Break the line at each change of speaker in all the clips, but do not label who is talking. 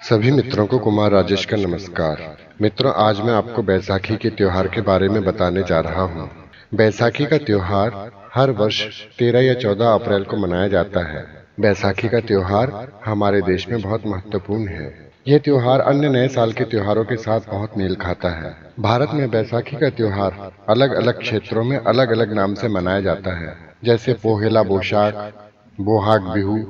सभी मित्रों को कुमार राजेश का नमस्कार। मित्रों, आज मैं आपको बैसाखी के त्योहार के बारे में बताने जा रहा हूँ। बैसाखी का त्योहार हर वर्ष 13 या 14 अप्रैल को मनाया जाता है। बैसाखी का त्योहार हमारे देश में बहुत महत्वपूर्ण है। यह त्योहार अन्य नए साल के त्योहारों के साथ बहुत मेल खाता है। भारत में बैसाखी का त्योहार अलग अलग क्षेत्रों में अलग अलग नाम से मनाया जाता है, जैसे पोहेला बोशाख, बोहाग बिहू,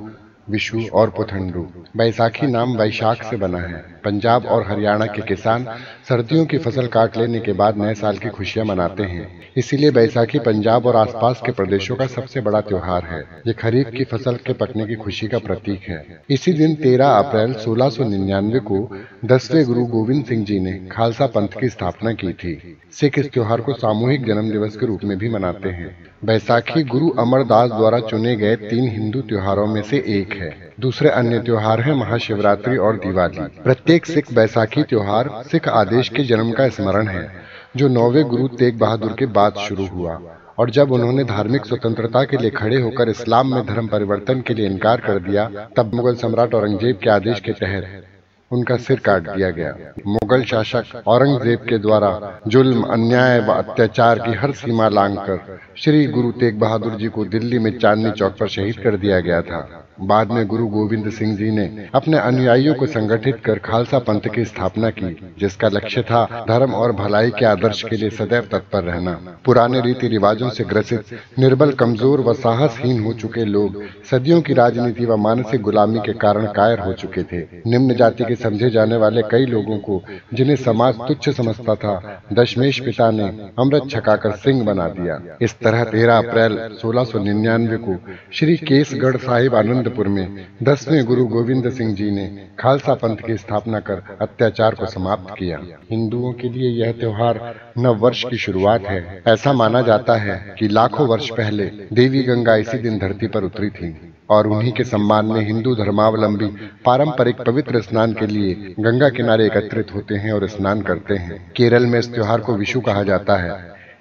विशु और पुथंडू। बैसाखी नाम वैशाख से बना है। पंजाब और हरियाणा के किसान सर्दियों की फसल काट लेने के बाद नए साल की खुशियां मनाते हैं। इसीलिए बैसाखी पंजाब और आसपास के प्रदेशों का सबसे बड़ा त्योहार है। ये खरीफ की फसल के पकने की खुशी का प्रतीक है। इसी दिन 13 अप्रैल 1699 को 10वें गुरु गोविंद सिंह जी ने खालसा पंथ की स्थापना की थी। सिख इस त्योहार को सामूहिक जन्म दिवस के रूप में भी मनाते हैं। बैसाखी गुरु अमरदास द्वारा चुने गए 3 हिंदू त्योहारों में से एक है। दूसरे अन्य त्योहार हैं महाशिवरात्रि और दिवाली। प्रत्येक सिख बैसाखी त्योहार सिख आदेश के जन्म का स्मरण है, जो 9वें गुरु तेग बहादुर के बाद शुरू हुआ और जब उन्होंने धार्मिक स्वतंत्रता के लिए खड़े होकर इस्लाम में धर्म परिवर्तन के लिए इनकार कर दिया, तब मुगल सम्राट औरंगजेब के आदेश के तहत उनका सिर काट दिया गया। मुगल शासक औरंगजेब के द्वारा जुल्म, अन्याय व अत्याचार की हर सीमा लांघकर श्री गुरु तेग बहादुर जी को दिल्ली में चांदनी चौक पर शहीद कर दिया गया था। बाद में गुरु गोविंद सिंह जी ने अपने अनुयायियों को संगठित कर खालसा पंथ की स्थापना की, जिसका लक्ष्य था धर्म और भलाई के आदर्श के लिए सदैव तत्पर रहना। पुराने रीति रिवाजों से ग्रसित, निर्बल, कमजोर व साहसहीन हो चुके लोग सदियों की राजनीति व मानसिक गुलामी के कारण कायर हो चुके थे। निम्न जाति के समझे जाने वाले कई लोगों को, जिन्हें समाज तुच्छ समझता था, दशमेश पिता ने अमृत छकाकर सिंह बना दिया। इस तरह 13 अप्रैल 1699 को श्री केसगढ़ साहिब आनंदपुर में 10वें गुरु गोविंद सिंह जी ने खालसा पंथ की स्थापना कर अत्याचार को समाप्त किया। हिंदुओं के लिए यह त्योहार नव वर्ष की शुरुआत है। ऐसा माना जाता है कि लाखों वर्ष पहले देवी गंगा इसी दिन धरती पर उतरी थी और उन्हीं के सम्मान में हिंदू धर्मावलंबी पारंपरिक पवित्र स्नान के लिए गंगा किनारे एकत्रित होते हैं और स्नान करते हैं। केरल में इस त्योहार को विशु कहा जाता है।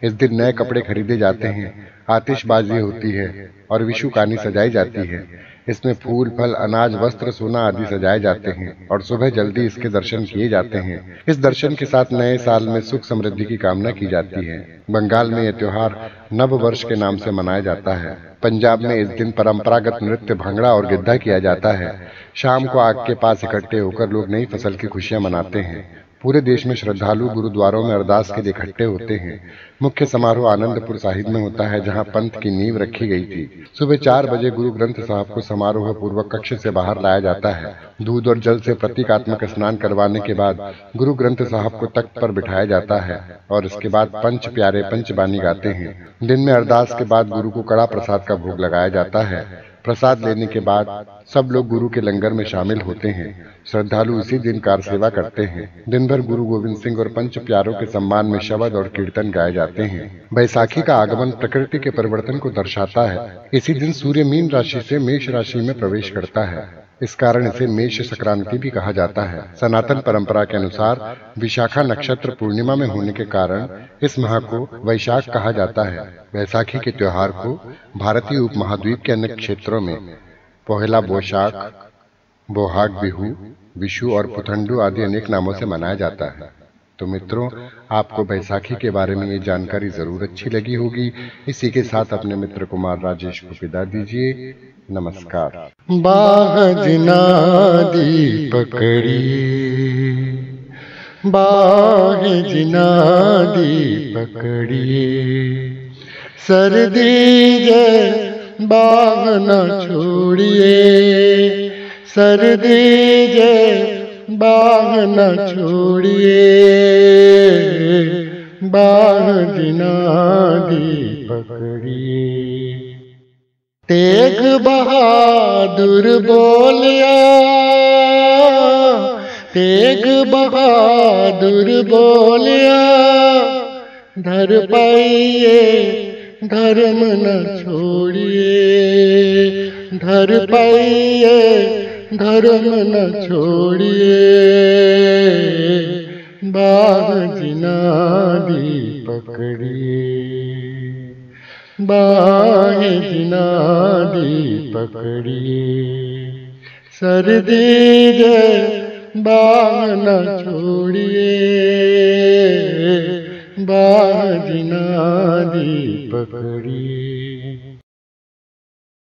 इस दिन नए कपड़े खरीदे जाते हैं, आतिशबाजी होती है और विशु कानी सजाई जाती है। इसमें फूल, फल, अनाज, वस्त्र, सोना आदि सजाए जाते हैं और सुबह जल्दी इसके दर्शन किए जाते हैं। इस दर्शन के साथ नए साल में सुख समृद्धि की कामना की जाती है। बंगाल में यह त्योहार नव वर्ष के नाम से मनाया जाता है। पंजाब में इस दिन परंपरागत नृत्य भांगड़ा और गिद्धा किया जाता है। शाम को आग के पास इकट्ठे होकर लोग नई फसल की खुशियां मनाते हैं। पूरे देश में श्रद्धालु गुरुद्वारों में अरदास के लिए इकट्ठे होते हैं। मुख्य समारोह आनंदपुर साहिब में होता है, जहां पंथ की नींव रखी गई थी। सुबह 4 बजे गुरु ग्रंथ साहब को समारोह पूर्वक कक्ष से बाहर लाया जाता है। दूध और जल से प्रतीकात्मक स्नान करवाने के बाद गुरु ग्रंथ साहब को तख्त पर बिठाया जाता है और इसके बाद पंच प्यारे पंचबानी गाते हैं। दिन में अरदास के बाद गुरु को कड़ा प्रसाद का भोग लगाया जाता है। प्रसाद लेने के बाद सब लोग गुरु के लंगर में शामिल होते हैं। श्रद्धालु इसी दिन कार सेवा करते हैं। दिन भर गुरु गोविंद सिंह और पंच प्यारों के सम्मान में शब्द और कीर्तन गाए जाते हैं। बैसाखी का आगमन प्रकृति के परिवर्तन को दर्शाता है। इसी दिन सूर्य मीन राशि से मेष राशि में प्रवेश करता है। इस कारण इसे मेष संक्रांति भी कहा जाता है। सनातन परंपरा के अनुसार विशाखा नक्षत्र पूर्णिमा में होने के कारण इस माह को वैशाख कहा जाता है। बैसाखी के त्योहार को भारतीय उपमहाद्वीप के अन्य क्षेत्रों में पोहेला बोशाख, बोहाग बिहू, विशु और पुथंडू आदि अनेक नामों से मनाया जाता है। तो मित्रों, आपको बैसाखी के बारे में ये जानकारी जरूर अच्छी लगी होगी। इसी के साथ अपने मित्र कुमार राजेश को विदा दीजिए। नमस्कार।
बाजना दी पकड़िए, बाजना दी पकड़िए, सर्दी जे बागना छोड़िए, सर्दी जे बागना छोड़िए, बाजना दी पकड़िए। तेग बहादुर बोलिया, तेग बहादुर बोलिया, धर पाइए धर्म न छोड़िए, धर पाइए धर्म न छोड़िए, बाजना दी पकड़िए, बाजना दी पकड़िए, सर्दी जे बाह न छोड़िए, बाह जिना दी पकड़िए।